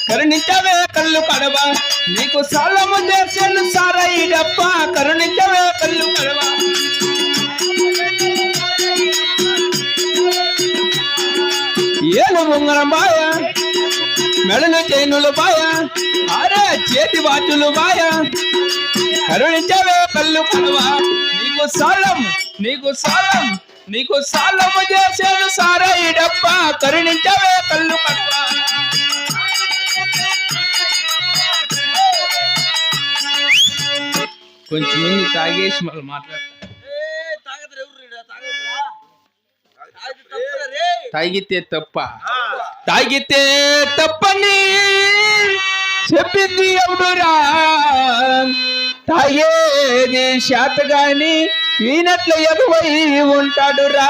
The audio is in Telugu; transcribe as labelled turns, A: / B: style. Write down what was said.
A: కరుణించవే కళ్ళు కడవ నీకు సాలము చేసాను సారై డప్ప కరుణించవే కళ్ళు కడవ ఏలు ఉంగరం బాయ మెడలు చైనులు బాయ అరే చేతి వాచులు బాయ కరుణించవే కళ్ళు కడవ నీకు సాలం నీకు సాలము చేసాను సారై డప్ప కరుణించవే కళ్ళు కడవ కొంచెం మంది తాగేసి మళ్ళీ మాట్లాడతారు. తాగితే తప్పని చెప్పింది ఎవడురా తాగేది శాతగాని ఈనట్లు ఎదువై ఉంటాడురా